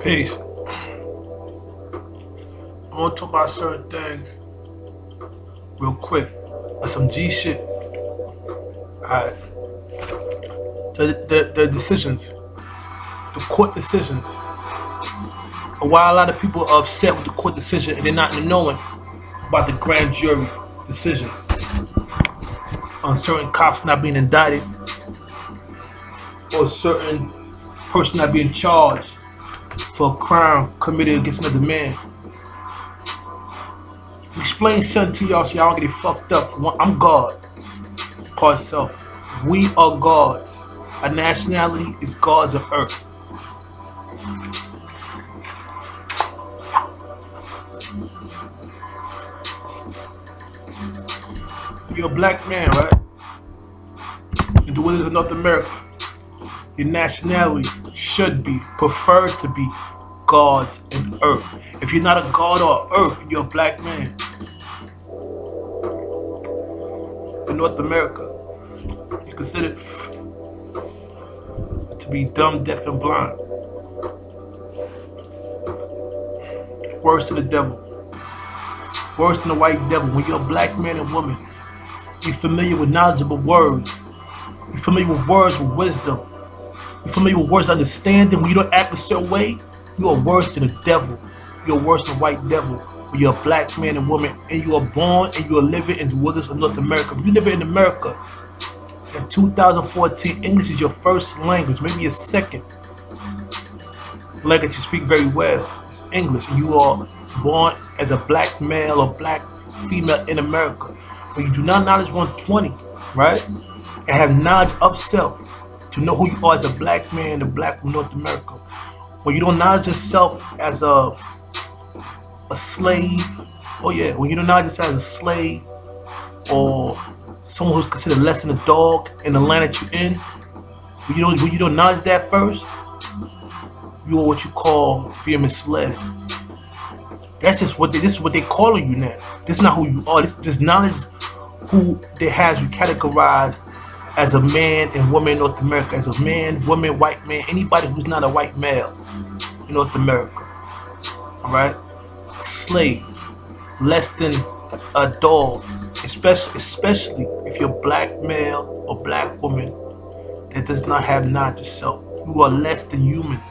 Peace. I want to talk about certain things real quick. Some G shit. Alright. The decisions. The court decisions. And why a lot of people are upset with the court decision and they're not knowing about the grand jury decisions on certain cops not being indicted or certain person not being charged for a crime committed against another man. Explain something to y'all so y'all don't get it fucked up. I'm God. Call itself. We are gods. Our nationality is gods of earth. You're a black man, right? In the wilderness of North America, your nationality should be, preferred to be, gods in earth. If you're not a god or earth, you're a black man. In North America, you're considered to be dumb, deaf, and blind. Worse than the devil. Worse than the white devil. When you're a black man and woman, you're familiar with knowledgeable words. You're familiar with words with wisdom. You're familiar with words of understanding. When you don't act a certain way, you are worse than the devil. You're worse than the white devil. When you're a black man and woman and you are born and you are living in the wilderness of North America. If you live in America in 2014, English is your first language, maybe your second language you speak very well. It's English, and you are born as a black male or black female in America. When you do not knowledge 120, right, and have knowledge of self to know who you are as a black man and black woman in North America. When you don't knowledge yourself as a slave, when you don't knowledge yourself as a slave or someone who's considered less than a dog in the land that you're in, when you don't knowledge that first, you are what you call being misled. That's just what this is what they calling you now. This is not who you are. This knowledge who they has you categorized as a man and woman in North America, as a man, woman, white man, anybody who's not a white male in North America. Alright? Slave. Less than a dog. Especially if you're a black male or black woman that does not have knowledge of self. You are less than human.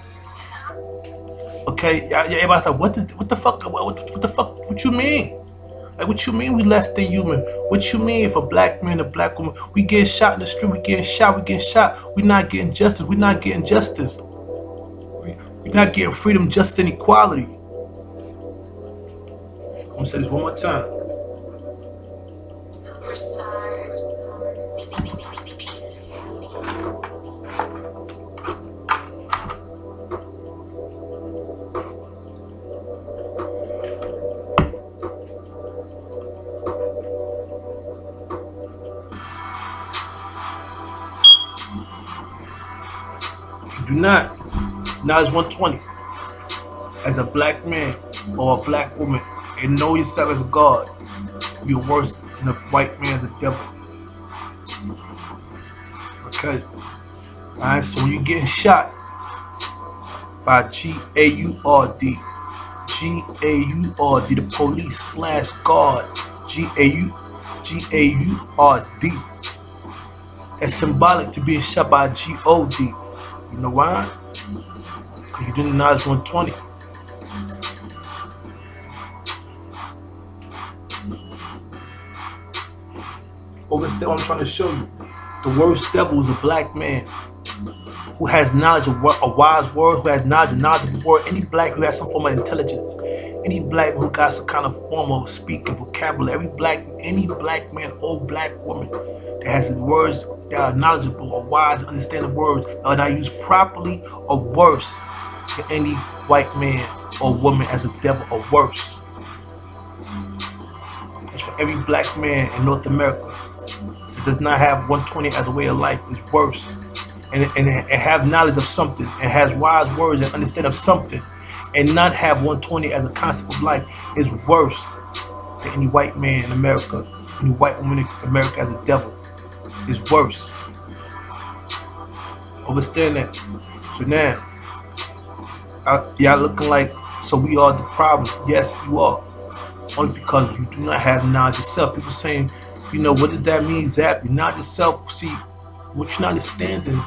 Okay? Everybody's like, what the fuck? What you mean? Like, what you mean we less than human? What you mean if a black man, a black woman, we getting shot in the street, we getting shot. We not getting justice. We're not getting justice. We're not getting freedom, justice, and equality. I'm gonna say this one more time. Do not knowledge 120 as a black man or a black woman and know yourself as God, you're worse than a white man as a devil. Okay? Alright, so when you're getting shot by G-A-U-R-D, the police / God, G-A-U-R-D, that's symbolic to being shot by G-O-D. You know why? Because you didn't knowledge 120. Understand what I'm trying to show you. The worst devil is a black man who has knowledge of a wise word, who has knowledge of a word. Any black who has some form of intelligence. Any black who got some kind of form of speaking vocabulary. Any black man or black woman that has words that are knowledgeable or wise and understand the words that are not used properly or worse than any white man or woman as a devil or worse. That's for every black man in North America that does not have 120 as a way of life is worse. And have knowledge of something and has wise words and understand of something and not have 120 as a concept of life is worse than any white man in America, any white woman in America as a devil. Is worse. Understand that. So now, Y'all looking like, so we are the problem. Yes, you are. Only because you do not have knowledge yourself. People saying, what does that mean exactly? Knowledge yourself. See, what you're not understanding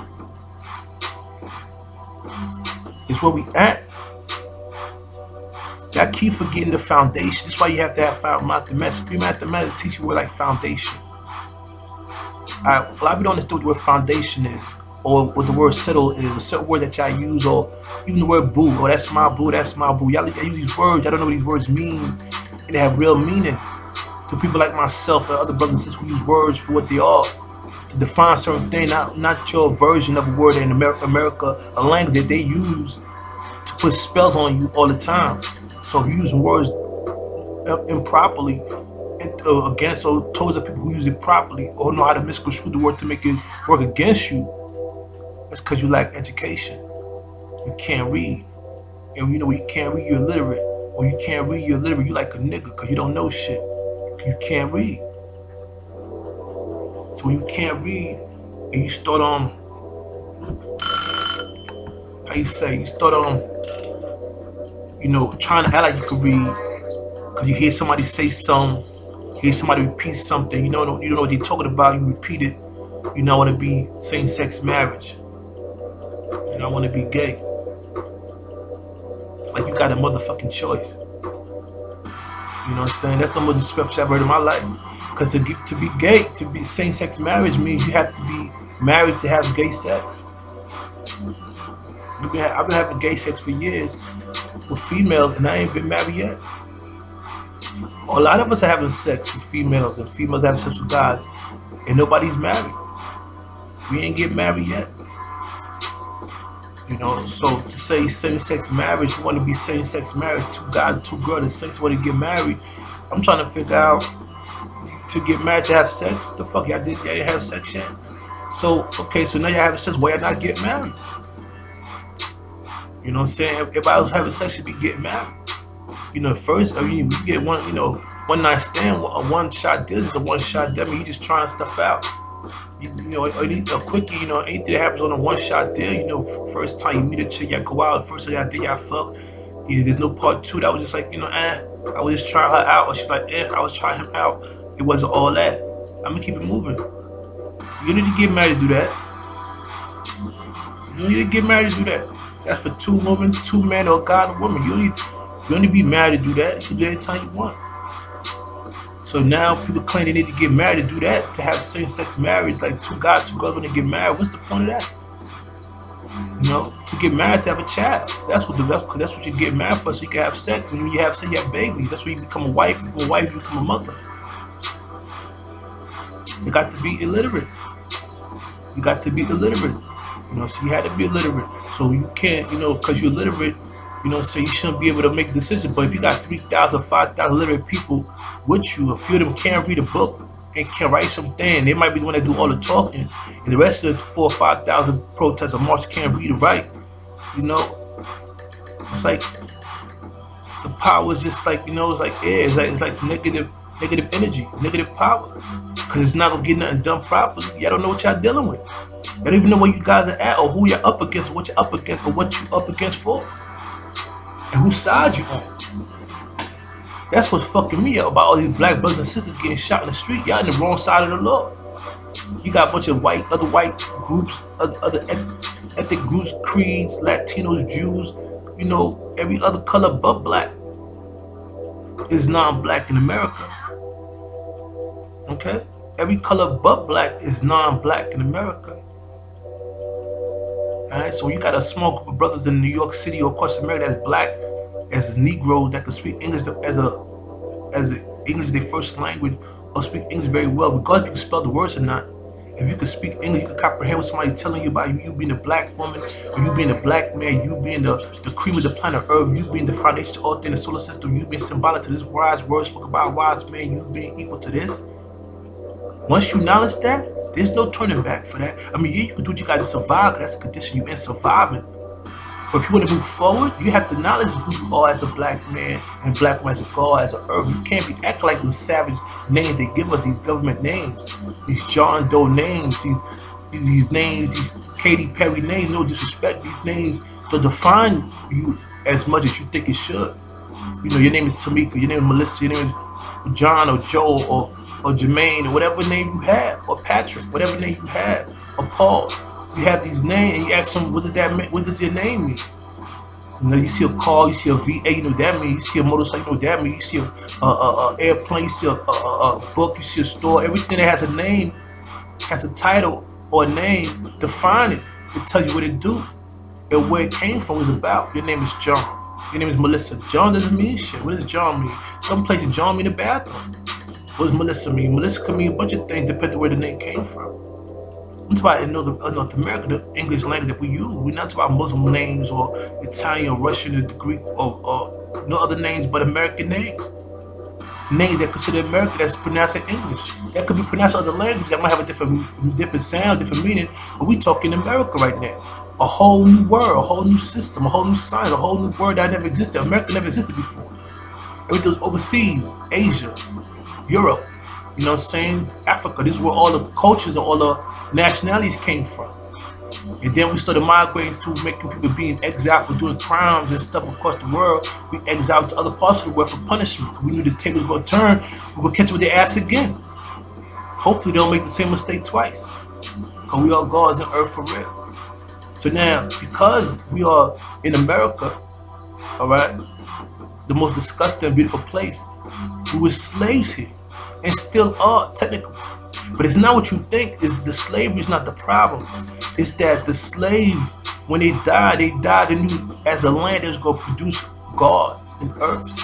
is where we at. Y'all keep forgetting the foundation. That's why you have to have mathematics. Mathematics teach you where like foundation. A lot of people don't understand what the word foundation is, or what the word settle is, a certain word that y'all use, or even the word boo, or that's my boo, that's my boo. Y'all use these words, y'all don't know what these words mean, and they have real meaning to people like myself and other brothers and sisters who use words for what they are, to define certain things, not your version of a word in America, a language that they use to put spells on you all the time. So if you're using words improperly, against or towards the people who use it properly or know how to misconstrue the word to make it work against you, that's because you lack education. You can't read. And you can't read, you're illiterate. Or you can't read, you're illiterate, you like a nigga because you don't know shit. You can't read. So when you can't read and you start you start trying to act like you can read because you hear somebody say something, hear somebody repeat something, you don't know what they're talking about, you repeat it. You don't want to be same-sex marriage. You don't want to be gay. Like you got a motherfucking choice. You know what I'm saying? That's the most disrespectful I've heard in my life. Because to be gay, to be same-sex marriage means you have to be married to have gay sex. I've been having gay sex for years with females, and I ain't been married yet. A lot of us are having sex with females, and females having sex with guys, and nobody's married. We ain't get married yet. So to say same-sex marriage, we want to be same-sex marriage, 2 guys, 2 girls, the sex want to get married. I'm trying to figure out, to get married to have sex, the fuck y'all didn't have sex yet? So, okay, so now y'all having sex, why y'all not get married? You know what I'm saying? Everybody who's having sex should be getting married. First, we get one night stand, a one-shot deal, just a one-shot deal. You just trying stuff out. You need a quickie, anything that happens on a one-shot deal, first time you meet a chick, y'all go out, first time y'all did, y'all fuck. There's no part 2. That was just like, I was just trying her out. Or she's like, I was trying him out. It wasn't all that. I'm gonna keep it moving. You need to get married to do that. You need to get married to do that. That's for 2 women, 2 men, or a guy and a woman. You don't need to be married to do that. You can do it anytime you want. So now people claim they need to get married to do that, to have same-sex marriage, like 2 guys, 2 girls when they get married. What's the point of that? To get married, to have a child. That's what you get married for, so you can have sex. When you have sex, you have babies. That's when you become a wife. You become a wife, you become a mother. You got to be illiterate. You got to be illiterate. So you had to be illiterate. So you can't, because you're illiterate, so you shouldn't be able to make decisions. But if you got 3,000, 5,000 illiterate people with you, a few of them can't read a book and can't write something, they might be the one that do all the talking, and the rest of the 4,000 or 5,000 protests or march can't read or write. It's like the power is just like, it's like air. It's like negative energy, negative power, because it's not gonna get nothing done properly. Y'all don't know what y'all dealing with. Y'all don't even know where you guys are at, or who you're up against, what you're up against, or what you up against for, and whose side you on. That's what's fucking me up about all these black brothers and sisters getting shot in the street. Y'all in the wrong side of the law. You got a bunch of other white groups, other ethnic groups, creeds, Latinos, Jews, every other color but black is non-black in America. Okay? Every color but black is non-black in America. Alright, so you got a small group of brothers in New York City or across America that's black, as Negroes that can speak English as English their first language, or speak English very well, regardless if you can spell the words or not. If you can speak English, you can comprehend what somebody's telling you about you being a black woman, or you being a black man, you being the cream of the planet Earth, you being the foundation of all things in the solar system, you being symbolic to this wise word spoken by a wise man, you being equal to this. Once you acknowledge that, there's no turning back for that. I mean, yeah, you can do what you got to survive, because that's a condition you're in, surviving. But if you want to move forward, you have to acknowledge who you are as a black man and black woman, as a God, as an earth. You can't be acting like them savage names they give us, these government names, these John Doe names, these names, these Katy Perry names. No disrespect, these names to define you as much as you think it should. You know, your name is Tamika, your name is Melissa, your name is John or Joe or Jermaine or whatever name you have, or Patrick, whatever name you have, or Paul. You have these names and you ask them, what does that mean? What does your name mean? You know, you see a car, you see a VA, you know what that means. You see a motorcycle, you know what that means. You see a airplane, you see a book, you see a store. Everything that has a name, has a title or a name, define it. It tells you what it do and where it came from, is about. Your name is John. Your name is Melissa. John doesn't mean shit. What does John mean? Some places John mean the bathroom. What does Melissa mean? Melissa can mean a bunch of things depending on where the name came from. I'm talking about in North America, the English language that we use. We're not talking about Muslim names or Italian or Russian or Greek or no other names but American names. Names that consider American that's pronounced in English. That could be pronounced in other languages that might have a different sound, different meaning, but we talk in America right now. A whole new world, a whole new system, a whole new science, a whole new word that never existed. America never existed before. Everything was overseas, Asia, Europe, you know what I'm saying? Africa. This is where all the cultures and all the nationalities came from. And then we started migrating to making people being exiled for doing crimes and stuff across the world. We exiled to other parts of the world for punishment. We knew the table was going to turn. We were going to catch them with their ass again. Hopefully they don't make the same mistake twice. Because we are gods on earth for real. So now, because we are in America, all right, the most disgusting and beautiful place, we were slaves here, and still are technically. But it's not what you think. Is the slavery is not the problem. It's that the slave, when they died, they knew as a land that was going to produce gods and herbs.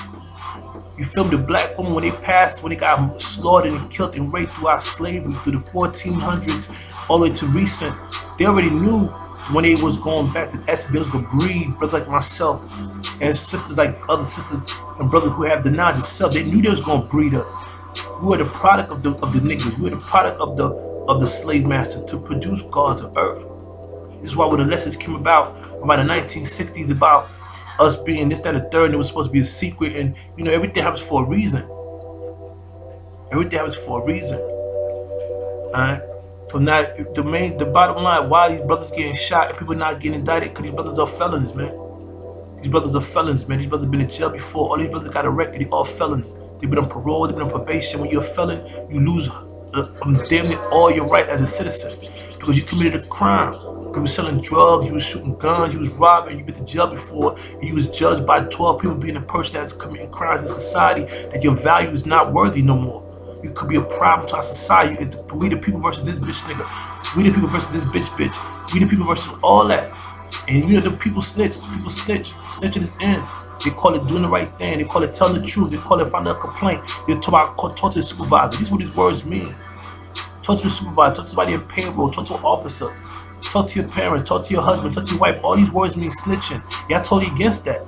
You feel me? The black woman, when they passed, when they got slaughtered and killed and raped throughout slavery, through the 1400s, all the way to recent, they already knew when they was going back to essence, they was going to breed brothers like myself and sisters like other sisters and brothers who have the knowledge of self. They knew they was going to breed us. We were the product of the niggas. We were the product of the slave master to produce gods of earth. This is why when the lessons came about the 1960s about us being this, that, and the third, and it was supposed to be a secret, and you know everything happens for a reason. Everything happens for a reason. Alright? So now the bottom line, why these brothers getting shot and people not getting indicted? Because these brothers are felons, man. These brothers are felons, man. These brothers have been in jail before. All these brothers got a record. They all felons. They've been on parole. They've been on probation. When you're a felon, you lose damn near all your rights as a citizen because you committed a crime. You was selling drugs. You was shooting guns. You was robbing. You been to jail before. And you was judged by 12 people being a person that's committing crimes in society that your value is not worthy no more. You could be a problem to our society. We the people versus this bitch nigga. We the people versus this bitch. We the people versus all that. And you know the people snitch. People snitch. Snitching is in. They call it doing the right thing. They call it telling the truth. They call it filing a complaint. They talk to the supervisor. This is what these words mean. Talk to the supervisor. Talk to somebody in payroll. Talk to an officer. Talk to your parent. Talk to your husband. Talk to your wife. All these words mean snitching. Y'all totally against that.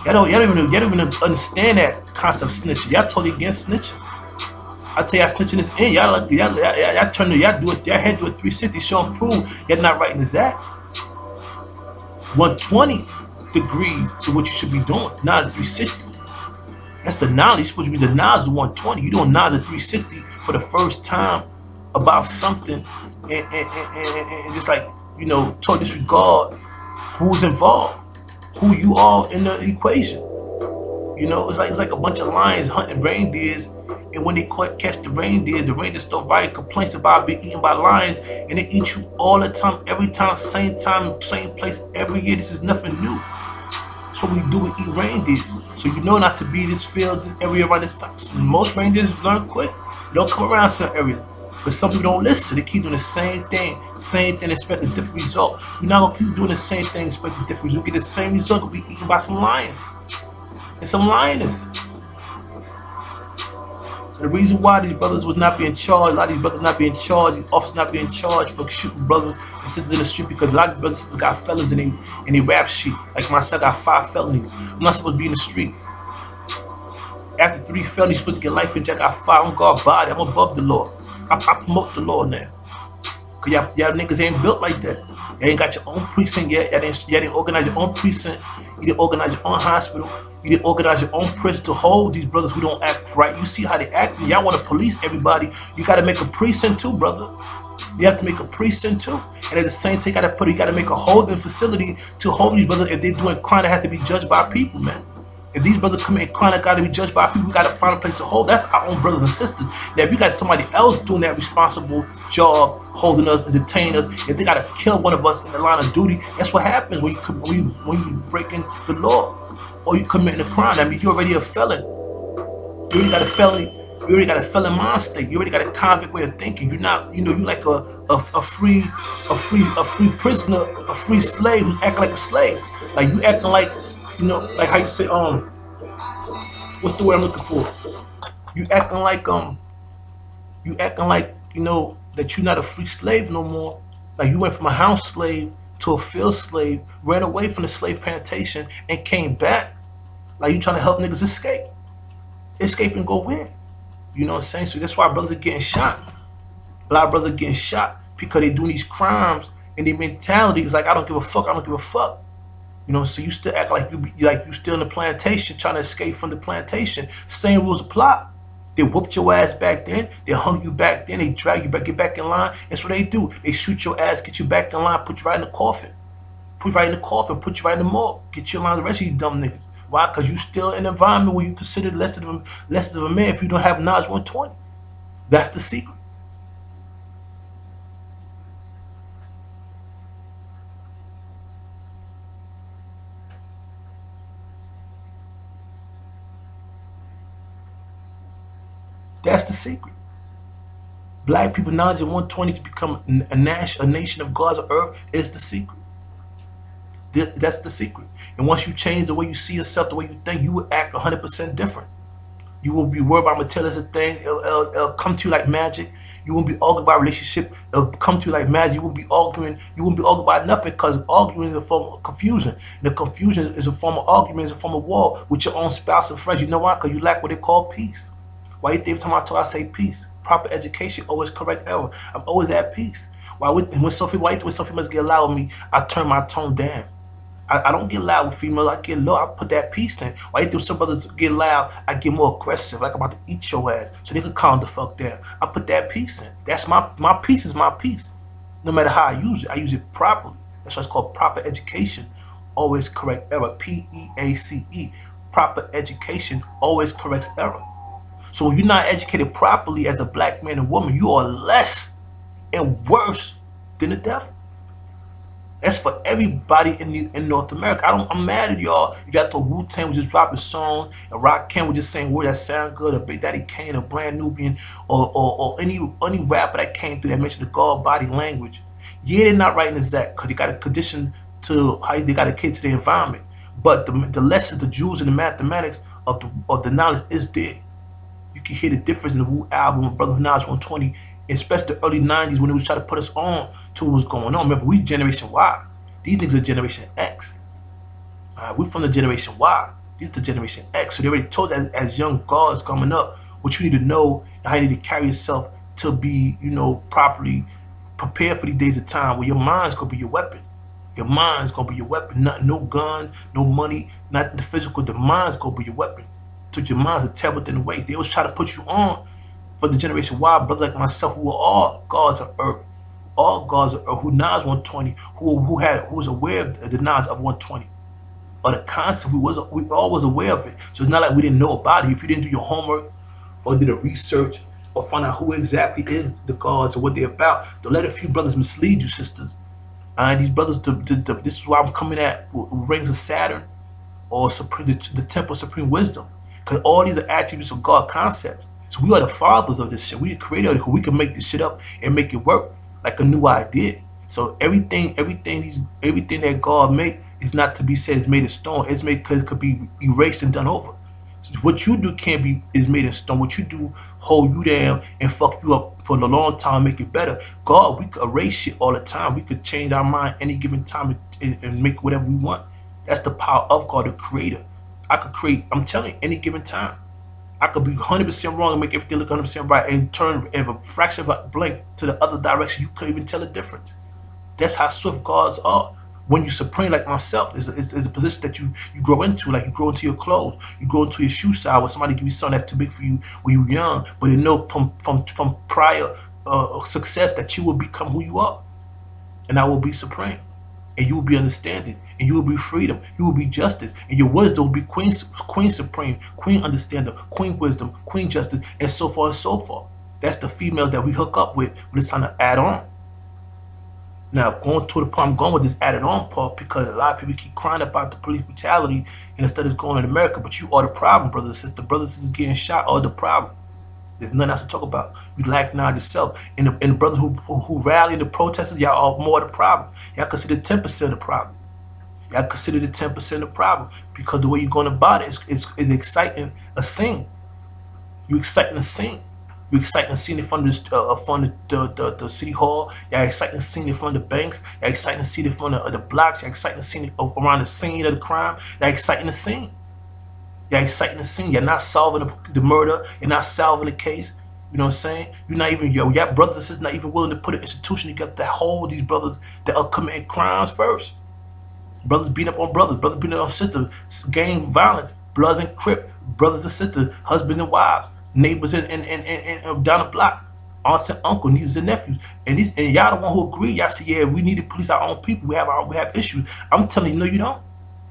Y'all don't even understand that concept of snitching. Y'all totally against snitching. I tell y'all snitching is in. Y'all turn to y'all do it. Y'all head do it 360. Show and prove y'all not writing this act. 120 degrees to what you should be doing, not a 360. That's the knowledge. You're supposed to be the knowledge of 120. You don't knowledge of 360 for the first time about something and just like, you know, totally disregard who's involved, who you are in the equation. You know, it's like a bunch of lions hunting reindeers. And when they catch the reindeers start writing complaints about being eaten by lions, and they eat you all the time, every time, same place, every year. This is nothing new. That's what we do, we eat reindeers. So you know not to be in this field, this area around this time. So most reindeers learn quick. They don't come around some areas. But some people don't listen. They keep doing the same thing, expect a different result. You're not gonna keep doing the same thing, expect a different result. You get the same result, you'll be eaten by some lions and some lioness. The reason why these brothers was not being charged, a lot of these brothers not being charged, these officers not being charged for shooting brothers and sisters in the street, because a lot of brothers and sisters got felons in their rap sheet. Like myself, I got 5 felonies. I'm not supposed to be in the street. After 3 felonies, you're supposed to get life in jail. I got 5. I'm God body. I'm above the law. I promote the law now. Cause y'all niggas ain't built like that. Y'all ain't got your own precinct yet. Y'all didn't organize your own precinct. You didn't organize your own hospital. You didn't organize your own prison to hold these brothers who don't act right. You see how they act. Y'all want to police everybody. You got to make a precinct too, brother. You have to make a precinct too. And at the same time, you gotta make a holding facility to hold these brothers if they're doing crime that have to be judged by people, man. If these brothers commit crime that got to be judged by people, we got to find a place to hold. That's our own brothers and sisters. Now, if you got somebody else doing that responsible job, holding us and detaining us, if they got to kill one of us in the line of duty, that's what happens when you breaking the law or you committing a crime. I mean, you're already a felon. You already got a felony. You already got a felon mind state. You already got a convict way of thinking. You're not, you like a free prisoner, a free slave who's acting like a slave. Like you acting like, like how you say, what's the word I'm looking for? You acting like, that you're not a free slave no more. Like you went from a house slave to a field slave, ran away from the slave plantation and came back. Like you trying to help niggas escape. Escape and go win. You know what I'm saying? So that's why brothers are getting shot. A lot of brothers are getting shot because they doing these crimes and their mentality is like, I don't give a fuck, I don't give a fuck. So you still act like you still in the plantation trying to escape from the plantation. Same rules apply. They whooped your ass back then. They hung you back then. They drag you back, get back in line. That's what they do. They shoot your ass, get you back in line, put you right in the coffin. Put you right in the coffin, put you right in the morgue. Get you in line with the rest of you dumb niggas. Why? Because you still in an environment where you consider less of a man if you don't have Nas 120. That's the secret. That's the secret. Black people knowledge at 120 to become a nation of gods of earth is the secret. That's the secret. And once you change the way you see yourself, the way you think, you will act 100% different. You will be worried about materialistic things. It'll come to you like magic. You won't be arguing about relationship. It'll come to you like magic. You won't be arguing about nothing because arguing is a form of confusion. And the confusion is a form of argument, is a form of war with your own spouse and friends. You know why? Because you lack what they call peace. Why you think every time I talk, I say peace? Proper education, always correct error. I'm always at peace. Why when some females get loud with me, I turn my tone down. I don't get loud with females, I get low, I put that peace in. Why you think some brothers get loud, I get more aggressive, like I'm about to eat your ass, so they can calm the fuck down. I put that peace in. That's my peace is my peace. No matter how I use it properly. That's why it's called proper education. Always correct error. PEACE. Proper education always corrects error. So when you're not educated properly as a black man and woman, you are less and worse than the devil. That's for everybody in North America. I'm mad at y'all. If y'all thought Wu-Tang was just dropping songs and Rakim was just saying words that sound good, or Big Daddy Kane, or Brand Nubian, or any rapper that came through that mentioned the God body language. Yeah, they're not writing exact because they got a condition to how they got a kid to the environment. But the lessons, the jewels, and the mathematics of the knowledge is there. You can hear the difference in the Wu album of Brother Nas 120, especially the early 90s when they was trying to put us on to what was going on. Remember, we Generation Y. These niggas are Generation X. We from the Generation Y. These are the Generation X. So they already told us as young gods coming up what you need to know and how you need to carry yourself to be, properly prepared for these days of time where your mind's going to be your weapon. Your mind's going to be your weapon. No gun, no money, not the physical. The mind's going to be your weapon. So your mind's a terrible thing to waste. They always try to put you on for the Generation Y, brothers like myself, who are all gods of earth. All gods of earth, who Nas 120, who was aware of the Nas of 120. Or the concept, we all was aware of it. So it's not like we didn't know about it. If you didn't do your homework or did a research or find out who exactly is the gods or what they're about, don't let a few brothers mislead you, sisters. These brothers, this is why I'm coming at rings of Saturn or the Temple of Supreme Wisdom. Because all these are attributes of God concepts. So we are the fathers of this shit. We the creators who we can make this shit up and make it work like a new idea. So everything that God made is not to be said is made of stone. It's made because it could be erased and done over. So what you do is made of stone. What you do hold you down and fuck you up for a long time, make it better. God, we could erase shit all the time. We could change our mind any given time and make whatever we want. That's the power of God, the creator. I could create, I'm telling you, any given time. I could be 100% wrong and make everything look 100% right and turn in a fraction of a blink to the other direction. You couldn't even tell the difference. That's how swift gods are. When you supreme like myself, is a position that you grow into, like you grow into your clothes, you grow into your shoe size, where somebody give you something that's too big for you when you're young, but they know from prior success that you will become who you are, and I will be supreme, and you will be understanding, and you will be freedom, you will be justice, and your wisdom will be queen supreme, queen understander, queen wisdom, queen justice, and so forth and so forth. That's the females that we hook up with when it's time to add on. Now, going to the part I'm going with this added on part, because a lot of people keep crying about the police brutality and instead of going in America, but you are the problem, brothers and sisters. Brothers and sisters getting shot are the problem. There's nothing else to talk about. You lack knowledge yourself. And the brothers who rally the protesters, y'all are more the problem. Y'all consider 10% of the problem. Y'all consider the 10% of the problem, because the way you're going about it is exciting a scene. You're exciting a scene. You're exciting to see it from the city hall. You're exciting to see it from the banks. You're exciting to see it from the blocks. You're exciting to see it around the scene of the crime. You're exciting the scene. You're exciting the scene. You're not solving the murder. You're not solving the case. You know what I'm saying? You're not even, your brothers and sisters not even willing to put an institution together to hold these brothers that are committing crimes first. Brothers beating up on brothers. Brothers beating up on sisters. Gang violence. Bloods and Crips. Brothers and sisters. Husbands and wives. Neighbors and down the block, aunts and uncles, nieces and nephews, and y'all the one who agree. Y'all say, yeah, we need to police our own people. We have issues. I'm telling you, no, you don't.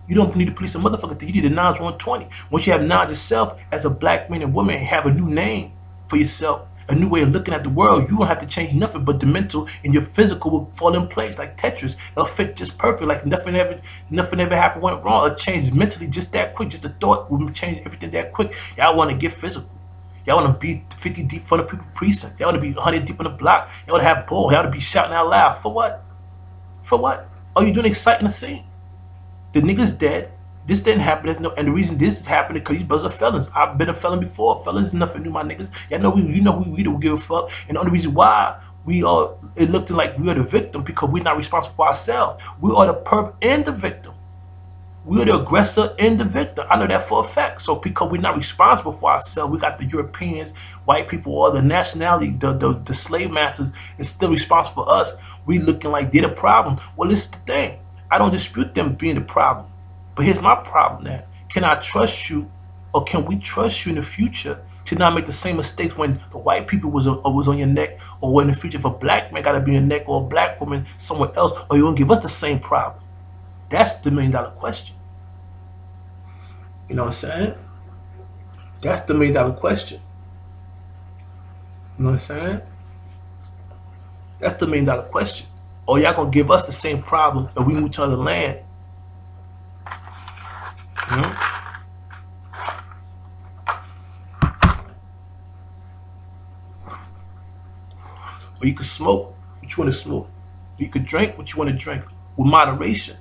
You don't need to police a motherfucker thing. You need a knowledge 120. Once you have knowledge yourself as a black man and woman, and have a new name for yourself, a new way of looking at the world, you don't have to change nothing, but the mental and your physical will fall in place like Tetris. It'll fit just perfect, like nothing ever happened, went wrong. It'll change mentally just that quick. Just the thought will change everything that quick. Y'all want to get physical. Y'all want to be 50 deep from the people precinct. Y'all want to be 100 deep on the block. Y'all want to have bull. Y'all want to be shouting out loud. For what? For what? All you doing exciting the scene. The nigga's dead. This didn't happen. And the reason this is happening because these brothers are felons. I've been a felon before. Felons is nothing new, my niggas. Y'all know we don't give a fuck. And the only reason why it looked like we are the victim because we're not responsible for ourselves. We are the perp and the victim. We're the aggressor and the victim. I know that for a fact. So because we're not responsible for ourselves, we got the Europeans, white people, or the nationality, the slave masters is still responsible for us. We looking like they're the problem. Well, this is the thing. I don't dispute them being the problem. But here's my problem now. Can I trust you, or can we trust you in the future to not make the same mistakes when the white people was on your neck, or in the future if a black man got to be on your neck, or a black woman somewhere else, or you gonna give us the same problem? That's the $1 million question. You know what I'm saying? That's the $1 million question. You know what I'm saying? That's the $1 million question. Or y'all gonna give us the same problem if we move to another land? You know? Or you can smoke what you want to smoke. You can drink what you want to drink with moderation.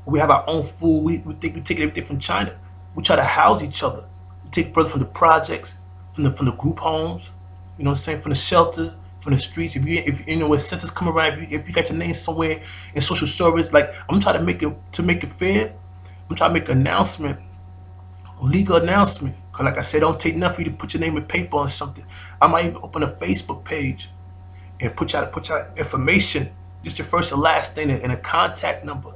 We have our own food. We think we take everything from China. We try to house each other. We take brothers from the projects, from the group homes, you know what I'm saying, from the shelters, from the streets. If you know when census come around, if you got your name somewhere in social service, like I'm trying to make it fair. I'm trying to make an announcement, a legal announcement. Cause like I said, don't take nothing for you to put your name in paper on something. I might even open a Facebook page and put out information, just your first and last name and a contact number.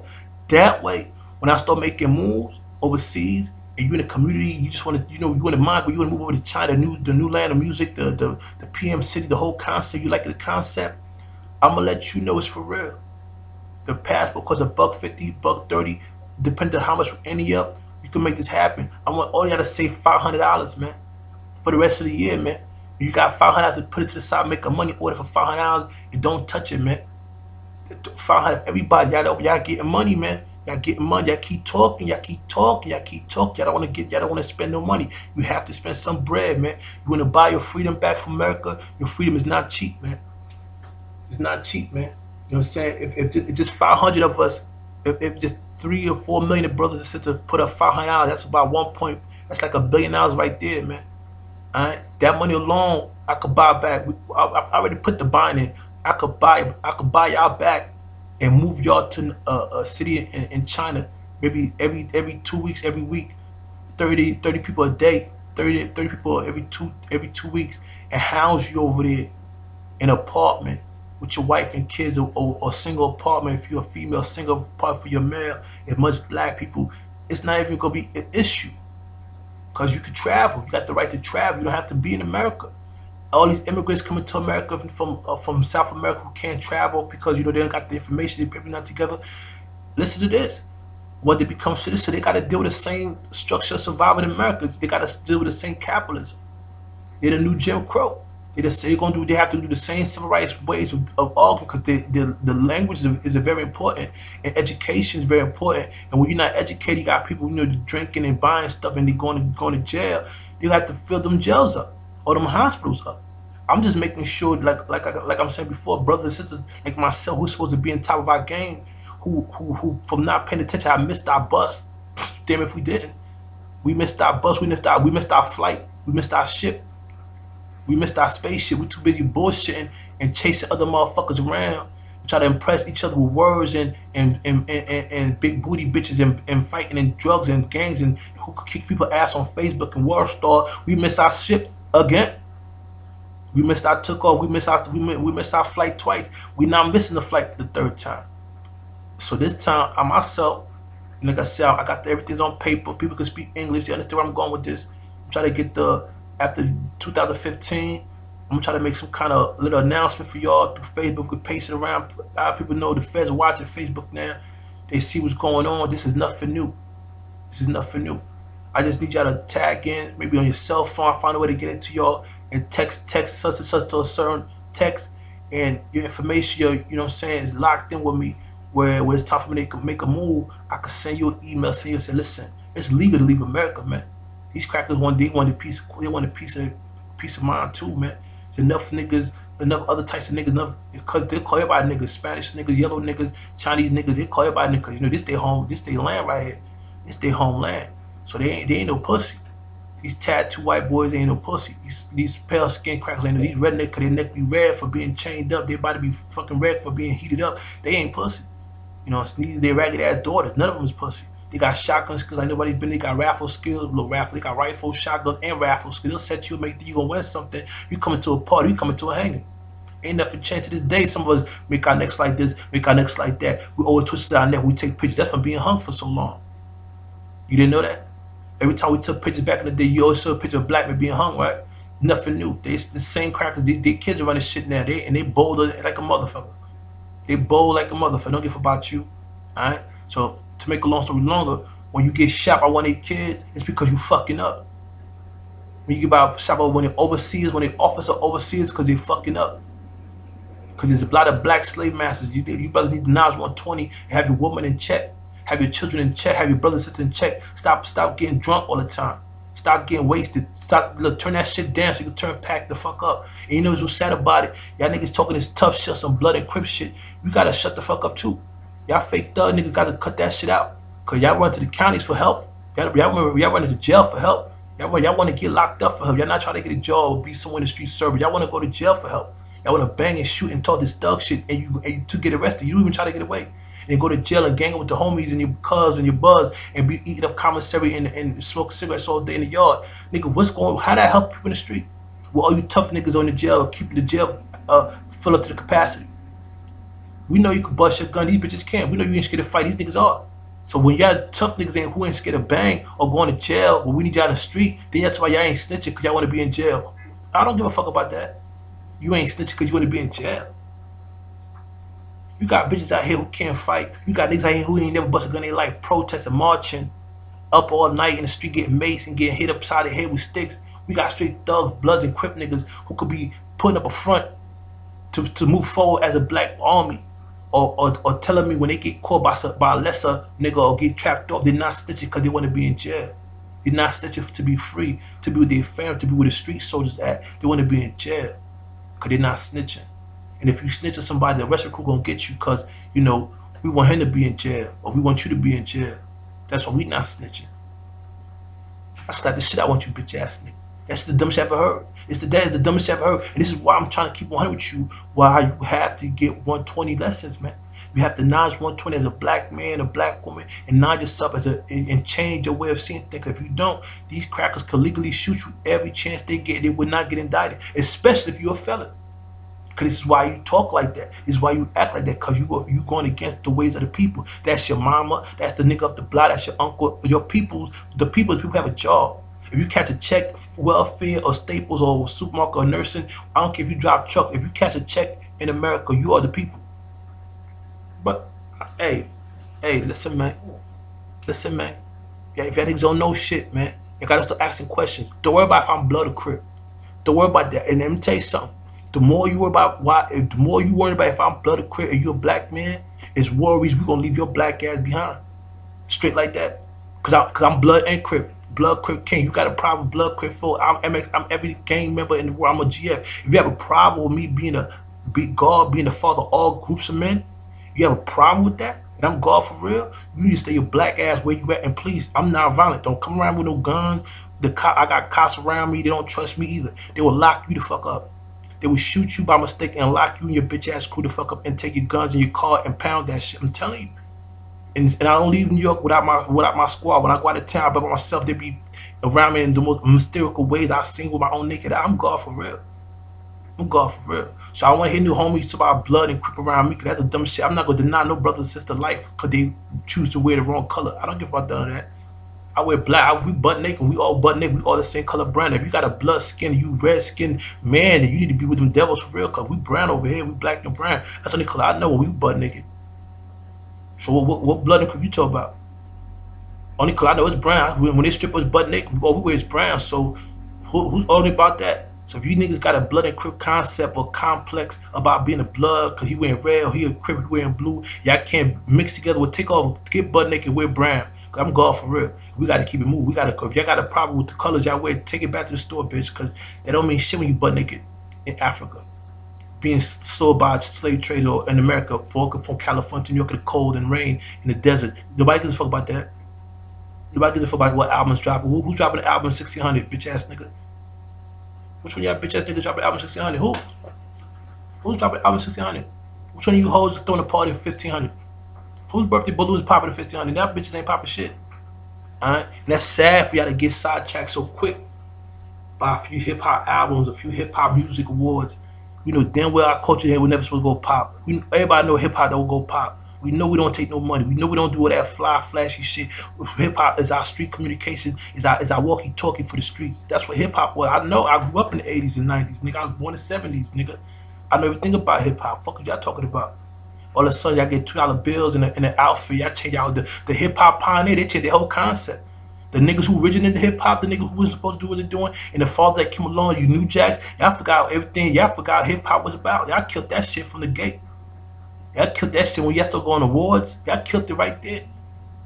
That way, when I start making moves overseas, and you in the community, you just want to, you want to mind, you want to move over to China, the new land of music, the PM city, the whole concept. You like the concept? I'm gonna let you know it's for real. The passport costs $150, $130, depending on how much we any up. You can make this happen. I want all y'all to save $500, man, for the rest of the year, man. You got $500 to put it to the side, make a money order for $500, and don't touch it, man. $500, everybody, y'all getting money, man. Y'all getting money. Y'all keep talking. Y'all keep talking. Y'all keep talking. Y'all don't want to spend no money. You have to spend some bread, man. You want to buy your freedom back from America? Your freedom is not cheap, man. It's not cheap, man. You know what I'm saying? If just 500 of us, if just 3 or 4 million brothers and sisters put up $500, that's about that's like $1 billion right there, man. All right, that money alone, I could buy back. I already put the buying in. I could buy y'all back and move y'all to a city in China, maybe every 2 weeks, every week, 30 people a day, 30 people every two weeks, and house you over there in an apartment with your wife and kids, or single apartment if you're a female, single apartment for your male. As much black people, it's not even gonna be an issue, because you can travel. You got the right to travel. You don't have to be in America. all these immigrants coming to America from South America who can't travel because, you know, they don't got the information, they're not together. Listen to this. When they become citizens, they got to deal with the same structure of survival in America. They got to deal with the same capitalism. They're the new Jim Crow. They have to do the same civil rights ways of arguing, because the language is very important, and education is very important. And when you're not educated, you got people, you know, drinking and buying stuff, and they're going to jail. You have to fill them jails up or them hospitals up. I'm just making sure, like I'm saying before, brothers and sisters like myself, who's supposed to be on top of our game, who from not paying attention, I missed our bus. Damn if we didn't. We missed our bus. We missed our flight. We missed our ship. We missed our spaceship. We're too busy bullshitting and chasing other motherfuckers around. We try to impress each other with words and big booty bitches and fighting and drugs and gangs and who could kick people ass on Facebook and World Star. We missed our ship again. We missed our takeoff. We missed our flight twice. We now missing the flight the third time. So this time, I myself, like I said, I got everything's on paper. People can speak English. You understand where I'm going with this? I'm trying to get after 2015, I'm gonna try to make some kind of little announcement for y'all through Facebook. We paste it around. A lot of people know the feds are watching Facebook now. They see what's going on. This is nothing new. This is nothing new. I just need y'all to tag in, maybe on your cell phone. Find a way to get it to y'all and text such and such to a certain text, and your information, you know what I'm saying, is locked in with me. Where it's time for me to make a move, I can send you an email, send you and say, listen, it's legal to leave America, man. These crackers want a piece of mind too, man. There's enough niggas, enough other types of niggas, enough, because they call everybody niggas, Spanish niggas, yellow niggas, Chinese niggas, they call everybody niggas. You know, this their home, this their land right here. This their homeland. So they ain't no pussy. These tattooed white boys ain't no pussy. These pale skin crackers ain't no, these rednecks, cause their neck be red for being chained up, their body be fucking red for being heated up. They ain't pussy. You know, they ragged ass daughters. None of them is pussy. They got shotgun skills like nobody's been. They got raffle skills, little raffle. They got rifle, shotgun, and raffle skills. They'll set you and make you gonna win something. You coming to a party, you coming to a hanging. Ain't nothing changed to this day. Some of us make our necks like this, make our necks like that. We always twist our neck. We take pictures. That's from being hung for so long. You didn't know that? Every time we took pictures back in the day, you always saw a picture of black men being hung, right? Nothing new. They the same crackers. These kids are running shit now. They bold like a motherfucker. They bold like a motherfucker. Don't give about you. Alright? So to make a long story longer, when you get shot by one of these kids, it's because you fucking up. When you get shot by when they overseas, when they officer overseas, because they fucking up. Because there's a lot of black slave masters. You brothers need to notch 120 and have your woman in check, have your children in check, have your brothers and sisters in check. Stop getting drunk all the time. Stop getting wasted. Turn that shit down so you can pack the fuck up. And you know what's sad about it? Y'all niggas talking this tough shit, some blood and crip shit. You gotta shut the fuck up too. Y'all fake thug niggas gotta cut that shit out. Cause y'all run to the counties for help. Y'all run to jail for help. Y'all want to get locked up for help. Y'all not trying to get a job or be someone in the street service. Y'all want to go to jail for help. Y'all want to bang and shoot and talk this thug shit and you to get arrested. You don't even try to get away. And go to jail and gang with the homies and your cuz and your buzz and be eating up commissary and smoking cigarettes all day in the yard. Nigga, how that help people in the street? Well, all you tough niggas on the jail, keeping the jail full up to the capacity. We know you can bust your gun. These bitches can't. We know you ain't scared to fight. These niggas are. So when y'all tough niggas who ain't scared to bang or going to jail, when we need y'all in the street, then y'all tell me y'all ain't snitching because y'all want to be in jail. I don't give a fuck about that. You ain't snitching because you want to be in jail. You got bitches out here who can't fight. You got niggas out here who ain't never bust a gun in their life, protesting, marching, up all night in the street getting maced and getting hit upside the head with sticks. We got straight thugs, bloods, and crip niggas who could be putting up a front to move forward as a black army. Or telling me when they get caught by a lesser nigga or get trapped off, they're not snitching because they want to be in jail. They're not snitching to be free, to be with their family, to be where the street soldiers at. They want to be in jail because they're not snitching. And if you snitch on somebody, the rest of the crew gonna get you because, you know, we want him to be in jail or we want you to be in jail. That's why we not snitching. That's like the shit I want you bitch ass niggas. That's the dumbest shit I ever heard. That is the dumbest shit I've ever heard. And this is why I'm trying to keep 100 with you. Why you have to get 120 lessons, man. You have to knowledge 120 as a black man, a black woman, and knowledge yourself and change your way of seeing things. If you don't, these crackers can legally shoot you every chance they get. They would not get indicted, especially if you're a felon. Because this is why you talk like that. This is why you act like that, because you going against the ways of the people. That's your mama. That's the nigga up the block. That's your uncle. Your people, the people have a job. If you catch a check, welfare or Staples or supermarket or nursing, I don't care if you drive truck. If you catch a check in America, you are the people. But hey, listen, man. Listen, man. Yeah, if y'all niggas don't know shit, man, you gotta start asking questions. Don't worry about if I'm blood or crip. Don't worry about that. And let me tell you something. The more you worry about the more you worry about if I'm blood or crip and you're a black man, it's worries we gonna leave your black ass behind. Straight like that. Cause I'm blood and crip. Blood crip king. You got a problem with blood crip full. I'm MX, I'm every gang member in the world. I'm a GF. If you have a problem with me being God, being the father of all groups of men, you have a problem with that? And I'm God for real? You need to stay your black ass where you at. And please, I'm not violent. Don't come around with no guns. I got cops around me. They don't trust me either. They will lock you the fuck up. They will shoot you by mistake and lock you and your bitch ass crew the fuck up and take your guns and your car and pound that shit. I'm telling you. And I don't leave New York without my squad. When I go out of town by myself, they be around me in the most mysterical ways I've seen with my own naked eye. I'm God for real. I'm God for real. So I want to hear new homies talk about blood and crip around me, because that's a dumb shit. I'm not going to deny no brother and sister life because they choose to wear the wrong color. I don't give about none of that. I wear black. We butt naked. We all butt naked. We all the same color brown. If you got a blood skin, you red skin man, then you need to be with them devils for real, because we brown over here. We black and brown. That's the only color I know when we butt naked. So what blood and crip you talk about? Only color I know is brown. When they strip us butt naked, all we wear is brown. So who's only about that? So if you niggas got a blood and crip concept or complex about being a blood because he wearing red or he a crip, he wearing blue, y'all can't mix together with take off, get butt naked, wear brown. Cause I'm God for real. We gotta keep it moving. We gotta, if y'all got a problem with the colors y'all wear, take it back to the store, bitch, because that don't mean shit when you butt naked in Africa. Being sold by slave traders or in America, walking from California to New York in the cold and rain in the desert. Nobody gives a fuck about that. Nobody gives a fuck about what album's dropping. Who's dropping the album 1600, bitch ass nigga? Which one of y'all bitch ass niggas dropping the album 1600? Who? Who's dropping the album 1600? Which one of you hoes is throwing a party at 1500? Whose birthday balloon is popping at 1500? That bitches ain't popping shit. Alright? And that's sad for y'all to get sidetracked so quick by a few hip hop albums, a few hip hop music awards. You know damn well our culture here was never supposed to go pop. Everybody know hip hop don't go pop. We know we don't take no money. We know we don't do all that fly, flashy shit. Hip hop is our street communication, is our walkie-talkie for the streets. That's what hip hop was. I know I grew up in the 80s and 90s, nigga. I was born in the 70s, nigga. I know everything about hip hop. Fuck what y'all talking about. All of a sudden y'all get $2 bills in an outfit. Y'all change out the hip hop pioneer. They changed their whole concept. The niggas who originated hip hop, the niggas who was supposed to do what they're doing, and the fathers that came along, you New Jacks, y'all forgot everything. Y'all forgot hip hop was about. Y'all killed that shit from the gate. Y'all killed that shit when y'all started going awards. Y'all killed it right there.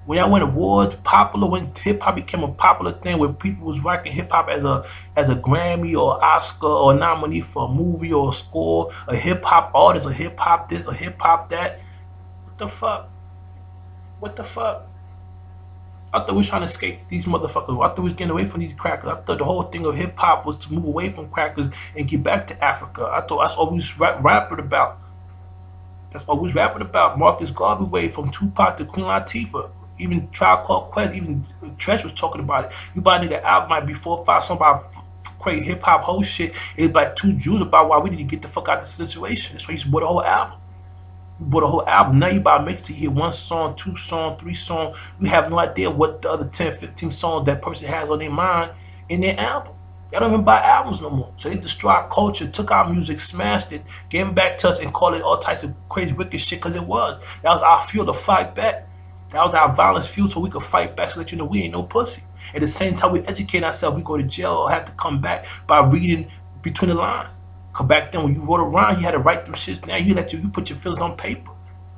When y'all went awards, popular, when hip hop became a popular thing, where people was rocking hip hop as a Grammy or Oscar or nominee for a movie or a score, a hip hop artist, a hip hop this, a hip hop that. What the fuck? What the fuck? I thought we was trying to escape these motherfuckers. I thought we was getting away from these crackers. I thought the whole thing of hip hop was to move away from crackers and get back to Africa. I thought that's all we was rapping about. That's what we was rapping about. Marcus Garvey way from Tupac to Queen Latifah. Even Tribe Called Quest, even Treach was talking about it. You buy a nigga album might be 4 or 5 songs about crazy hip hop whole shit. It's like 2 Jews about why we need to get the fuck out of the situation. That's why you bought a whole album. You bought a whole album. Now you buy a mix, you hear 1 song, 2 songs, 3 songs. You have no idea what the other 10, 15 songs that person has on their mind in their album. Y'all don't even buy albums no more. So they destroy our culture, took our music, smashed it, gave it back to us and called it all types of crazy wicked shit because it was. That was our fuel to fight back. That was our violence fuel so we could fight back so that you know we ain't no pussy. At the same time we educate ourselves, we go to jail or have to come back by reading between the lines. Cause back then when you wrote a rhyme, you had to write them shits. Now you put your feelings on paper.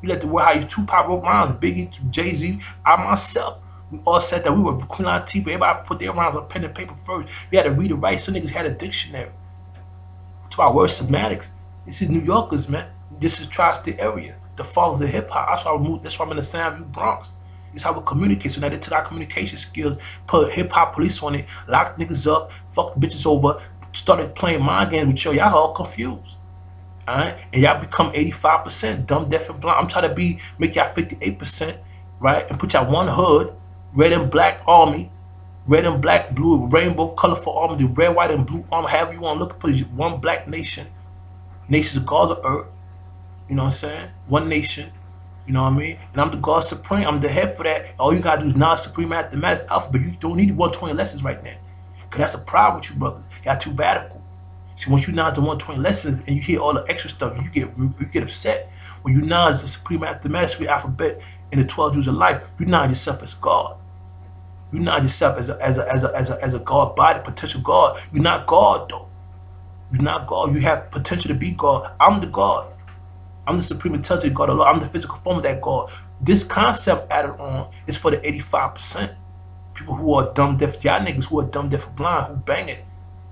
You let the word how you Tupac wrote rhymes, Biggie, Jay-Z, I myself. We all said that we were Queen Latifah. Everybody put their rhymes on pen and paper first. We had to read and write. Some niggas had a dictionary. To our word semantics. This is New Yorkers, man. This is tri-state area. The fathers of hip hop. That's why I moved. That's why I'm in the Soundview Bronx. It's how we communicate. So now they took our communication skills, put hip hop police on it, locked niggas up, fucked bitches over, started playing mind games with y'all all confused. Alright? And y'all become 85% dumb, deaf, and blind. I'm trying to make y'all 58%, right? And put y'all one hood. Red and black army, red and black, blue, rainbow, colorful army, the red, white, and blue army, however you want to look, put one black nation, nations of gods of earth, you know what I'm saying? One nation, you know what I mean? And I'm the God Supreme, I'm the head for that. All you gotta do is non-supreme mathematics alphabet. You don't need 120 lessons right now. Because that's the problem with you brothers. Y'all too radical. See, once you acknowledge the 120 lessons and you hear all the extra stuff, you get upset. When you acknowledge the supreme mathematical alphabet and the 12 jewels of life, you acknowledge yourself as God. You acknowledge yourself as a God body, potential God. You're not God though. You're not God. You have potential to be God. I'm the God. I'm the supreme intelligent God. I'm the physical form of that God. This concept added on is for the 85%. People who are dumb, deaf, y'all niggas who are dumb, deaf, and blind, who bang it.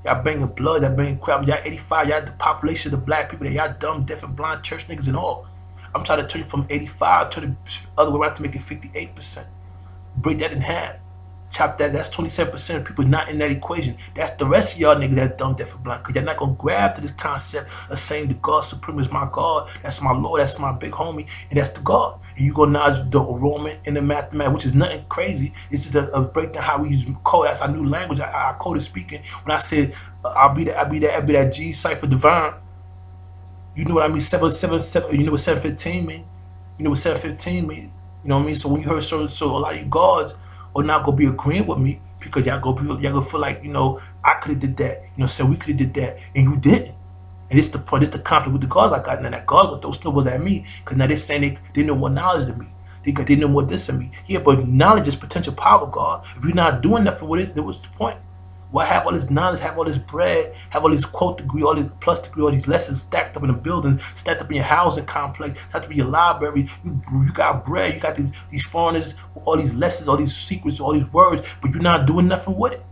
Y'all banging blood, y'all banging crap. Y'all 85, y'all the population of the black people that y'all dumb, deaf, and blind church niggas and all. I'm trying to turn it from 85 to the other way around to make it 58%. Break that in half. Chop that, that's 27% of people not in that equation. That's the rest of y'all niggas that's dumb, deaf, and blind. Because y'all not going to grab to this concept of saying the God Supreme is my God, that's my Lord, that's my big homie, and that's the God. And you go acknowledge the enrollment in the mathematics, which is nothing crazy. It's just a breakdown how we use code. That's our new language. I coded speaking. When I said, I'll be that G cipher divine. You know what I mean? 777. You know what 715 mean? You know what 715 mean? You know what I mean? So when you heard so a lot of you gods are not gonna be agreeing with me because y'all gonna feel like, you know, I could have did that. You know, so we could have did that, and you didn't. And it's the part, it's the conflict with the gods I got. Now that God with those snowballs at me, because now they're saying they know more knowledge than me. They know more this than me. Yeah, but knowledge is potential power, God. If you're not doing that for what it is, then what's the point? Why have all this knowledge, have all this bread, have all this quote degree, all this plus degree, all these lessons stacked up in the buildings, stacked up in your housing complex, stacked up in your library. You got bread, you got these foreigners, all these lessons, all these secrets, all these words, but you're not doing nothing with it.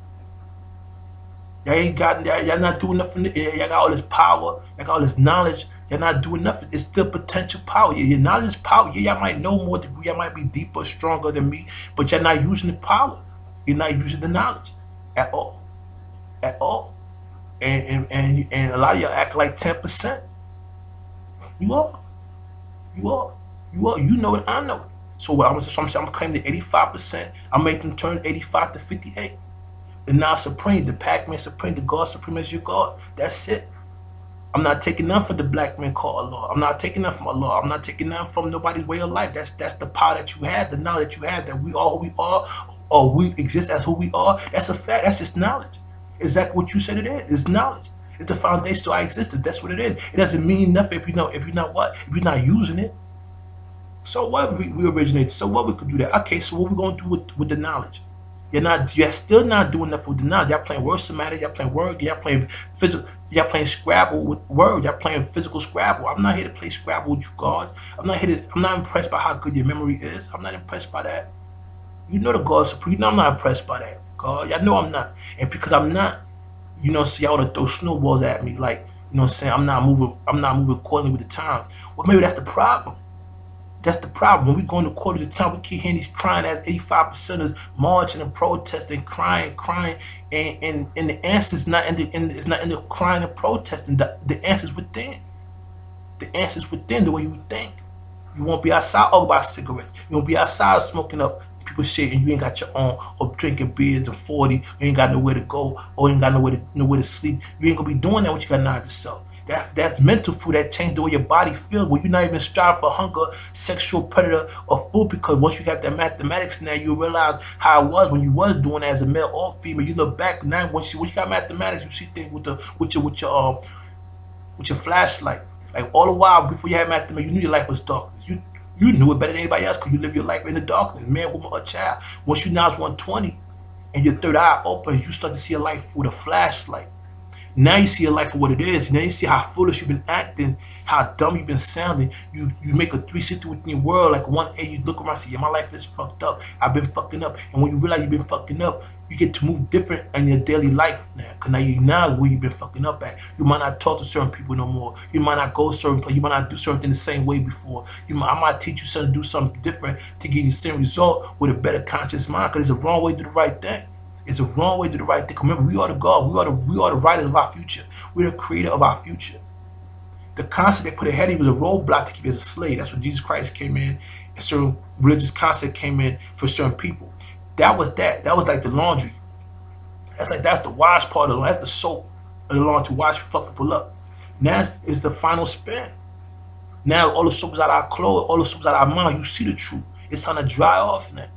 Y'all not doing nothing. Y'all got all this power, y'all got all this knowledge. You're not doing nothing. It's still potential power. Your knowledge is power. Yeah, y'all might know more degree, y'all might be deeper, stronger than me, but you're not using the power. You're not using the knowledge at all. At all. And a lot of y'all act like 10%. You are. You know it, I know it. So what I'm claiming the 85%. I make them turn 85 to 58. The non-supreme, the PAQ-MAN supreme, the God supreme as your God. That's it. I'm not taking none from the black man called Allah. I'm not taking none from Allah. I'm not taking none from nobody's way of life. That's the power that you have, the knowledge you have, that we are who we are, or we exist as who we are. That's a fact. That's just knowledge. Exactly what you said it is. It's knowledge. It's the foundation to our existence. That's what it is. It doesn't mean nothing if you're not using it. So what we originated. So what we could do that. Okay, so what we gonna do with the knowledge? You're still not doing enough with the knowledge. Y'all playing word semantics, y'all playing word, y'all playing physical, y'all playing Scrabble with words, y'all playing physical Scrabble. I'm not here to play Scrabble with you gods. I'm not impressed by how good your memory is. I'm not impressed by that. You know the God supreme. You know I'm not impressed by that. God, y'all know I'm not. And because I'm not, you know, so y'all wanna throw snowballs at me, like, you know what I'm saying, I'm not moving accordingly with the times. Well, maybe that's the problem. That's the problem. When we go into quarter of the time, we keep hearing these crying as 85%ers marching and protesting, crying, and the answer is not in the crying and protesting. The answer's within. The answer's within the way you think. You won't be outside all about cigarettes. You won't be outside smoking up people shit and you ain't got your own, or drinking beers and 40, you ain't got nowhere to go, or you ain't got nowhere to sleep. You ain't gonna be doing that when you got knowledge yourself. That's mental food that changed the way your body feels, where you're not even striving for hunger, sexual predator, or food, because once you have that mathematics now, you realize how it was when you was doing it as a male or female. You look back now, once you got mathematics, you see things with your flashlight. Like all the while before you had mathematics, you knew your life was darkness. You knew it better than anybody else because you live your life in the darkness, man, woman, or child. Once you now is 120 and your third eye opens, you start to see your life with a flashlight. Now you see your life for what it is. Now you see how foolish you've been acting, how dumb you've been sounding. You make a 360 within your world, like 180. You look around and say, yeah, my life is fucked up. I've been fucking up. And when you realize you've been fucking up, you get to move different in your daily life now. Because now you know where you've been fucking up at. You might not talk to certain people no more. You might not go certain places. You might not do certain things the same way before. I might teach you something to do something different to get you the same result with a better conscious mind. Because it's a wrong way to do the right thing. It's a wrong way to do the right thing. Remember, we are the God. We are the writers of our future. We're the creator of our future. The concept they put ahead of you was a roadblock to keep you as a slave. That's when Jesus Christ came in, and certain religious concept came in for certain people. That was like the laundry. That's the wash part of the laundry. That's the soap of the laundry to wash fuck people up. Now it's the final spin. Now all the soap is out of our clothes, all the soap is out of our mind. You see the truth. It's time to dry off now.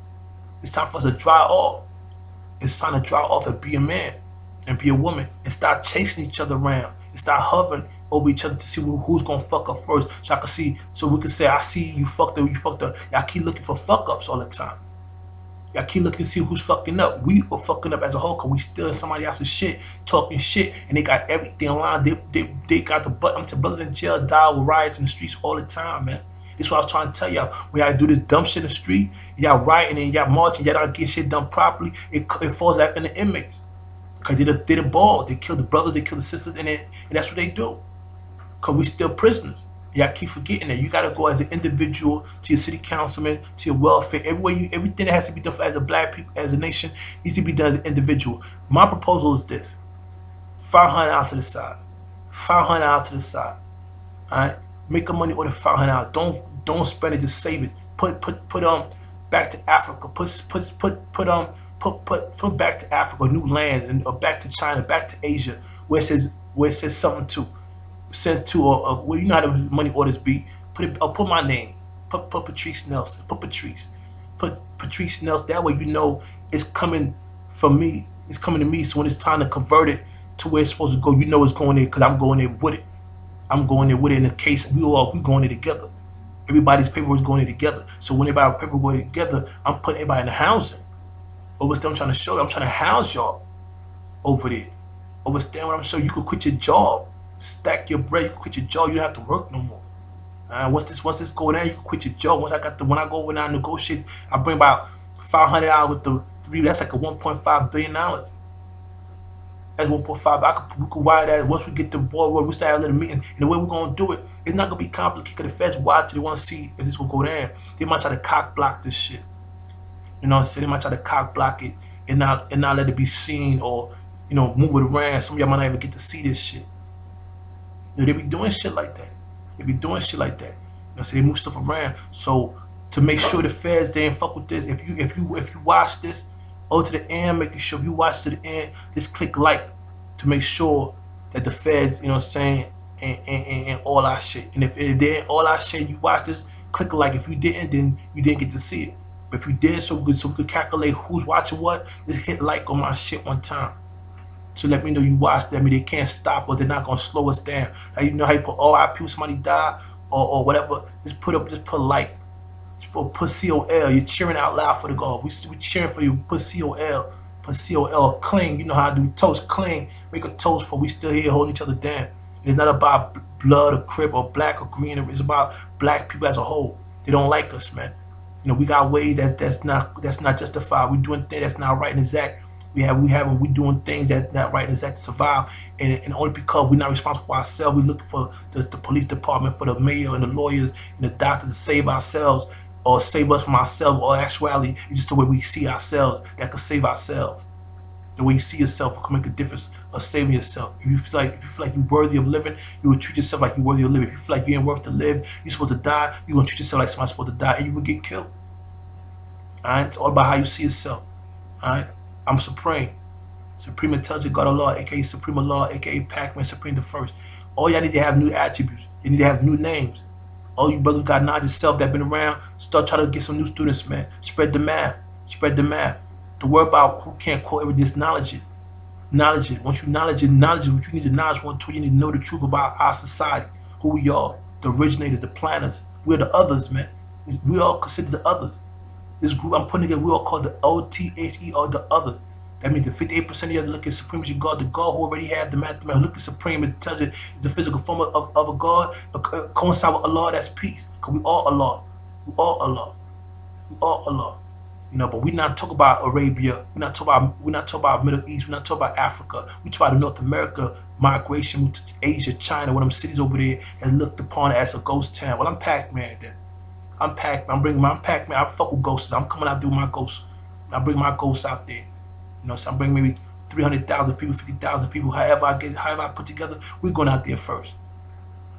It's time for us to dry off. It's time to dry off and be a man. and be a woman and start chasing each other around and start hovering over each other to see who's gonna fuck up first. So I can see, so we can say, I see you fucked up, you fucked up. Y'all keep looking for fuck ups all the time. Y'all keep looking to see who's fucking up. We are fucking up as a whole because we stealing somebody else's shit, talking shit, and they got everything online. They got the button to brothers in jail, die with riots in the streets all the time, man. That's what I was trying to tell y'all. When y'all do this dumb shit in the street, y'all rioting and y'all marching, y'all not getting shit done properly, it falls out in the inmates. Because they the ball. They kill the brothers, they kill the sisters, and that's what they do. Because we still prisoners. Y'all keep forgetting that. You got to go as an individual to your city councilman, to your welfare. Everything that has to be done as a black people, as a nation, needs to be done as an individual. My proposal is this. $500 to the side. $500 to the side. Alright? Make a money order $500. Don't spend it, just save it. Put back to Africa. Put back to Africa, new land, or back to China, back to Asia, where it says something to send to, or where you know how the money orders be. Put my name. Put Patrice Nelson. Put Patrice Nelson. That way you know it's coming from me. It's coming to me. So when it's time to convert it to where it's supposed to go, you know it's going there because I'm going there with it. I'm going there with it in the case we going there together. Everybody's paperwork is going there together. So when everybody's paperwork going together, I'm putting everybody in the housing. Overstand what I'm trying to show you. I'm trying to house y'all over there. Overstand what I'm showing you. You could quit your job. Stack your bread. You can quit your job. You don't have to work no more. Once this go down, you can quit your job. When I go over and I negotiate, I bring about $500 with the three. That's like a $1.5 billion. That's 1.5. We could wire that. Once we get the ball rolling, we start a little meeting. And the way we're gonna do it, it's not gonna be complicated. Cause the feds watch it. They want to see if this will go down. They might try to cock block this shit. You know what I'm saying? They might try to cock block it and not let it be seen, or move it around. Some of y'all might not even get to see this shit. They be doing shit like that. So they move stuff around. So to make sure the feds they ain't fuck with this, if you watch this over to the end, making sure if you watch to the end, just click like to make sure that the feds, and all our shit. And if they ain't all our shit, you watch this, click like. If you didn't, then you didn't get to see it. But if you did, so we could calculate who's watching what, just hit like on my shit one time. So let me know you watched that. I mean, they can't stop us. They're not gonna slow us down. How you know how you put RIP when somebody died or whatever? Just put like. Just put COL. You're cheering out loud for the God. We cheering for you. Put COL. Put COL. Cling. You know how I do toast. Cling. Make a toast for we still here holding each other down. It's not about blood or crib or black or green. It's about black people as a whole. They don't like us, man. We got ways that's not justified. We're doing things that's not right and exact. We doing things that's not right and exact to survive, and only because we're not responsible for ourselves. We're looking for the police department, for the mayor and the lawyers and the doctors to save ourselves or save us from ourselves. Or actually, it's just the way we see ourselves that could save ourselves. The way you see yourself can make a difference of saving yourself. If you feel like you're worthy of living, you will treat yourself like you're worthy of living. If you feel like you ain't worth to live, you're supposed to die, you're gonna treat yourself like somebody's supposed to die, and you will get killed. Alright? It's all about how you see yourself. Alright? I'm supreme. Supreme intelligent God of law, aka Supreme of Law, aka PAQ-MAN, Supreme the First. All y'all need to have new attributes. You need to have new names. All you brothers got knowledge yourself that been around, start trying to get some new students, man. Spread the math. Spread the math. The word about who can't quote every just knowledge it. Knowledge it. Once you knowledge it, what you need to knowledge one too, you need to know the truth about our society, who we are, the originators, the planners. We're the others, man. We all consider the others. This group I'm putting together, we all call the OTHE, or the others. That means the 58% of you look at supreme as your God, the God who already have the mathematical, look at supreme, it tells it the physical form of a God, coincide with Allah, that's peace. Because we all Allah. We all Allah. We all Allah. But we're not talking about Arabia, we're not talking about Middle East, we're not talking about Africa, we talk about North America migration to Asia, China, one of them cities over there and looked upon as a ghost town. Well, I'm PAQ-MAN then. I'm PAQ-MAN. I'm PAQ-MAN. I fuck with ghosts. I'm coming out doing my ghosts. I bring my ghosts out there. So I'm bringing maybe 300,000 people, 50,000 people, however I put together, we're going out there first.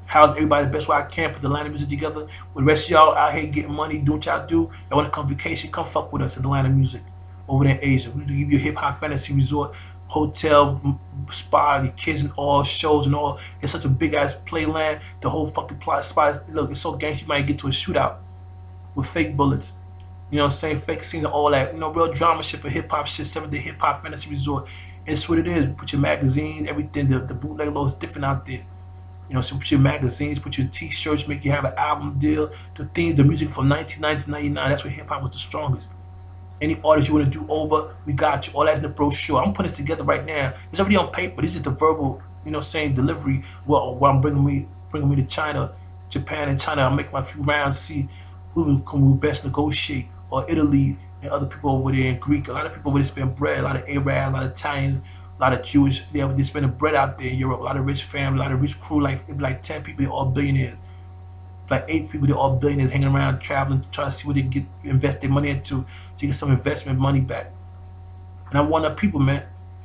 How's everybody the best way I can, put the line of music together. With the rest of y'all out here getting money, doing what y'all do, y'all want to come vacation, come fuck with us in the line of music over there in Asia. We give you a hip-hop fantasy resort, hotel, spa, the kids and all, shows and all. It's such a big-ass playland. The whole fucking plot spot, look, it's so gangster you might get to a shootout with fake bullets. You know what I'm saying? Fake scenes and all that. Real drama shit for hip-hop shit, 7-day hip-hop fantasy resort. It's what it is. Put your magazines, everything. The bootleg law is different out there. You know, so put your magazines, put your T-shirts, make you have an album deal. The theme, the music from 1990 to 99. That's when hip hop was the strongest. Any artist you want to do over, we got you. All that's in the brochure. I'm putting this together right now. It's already on paper. This is the verbal, you know, saying delivery. Well, while I'm bringing me to China, Japan, and China. I'll make my few rounds, see who can best negotiate, or Italy and other people over there in Greek. A lot of people over there spend bread. A lot of Arab, a lot of Italians, a lot of Jewish. They spending bread out there in Europe. A lot of rich family, a lot of rich crew. Like 10 people, they're all billionaires. Like 8 people, they're all billionaires hanging around, traveling, trying to see what they get, invest their money into to get some investment money back. And I'm one of the people, man.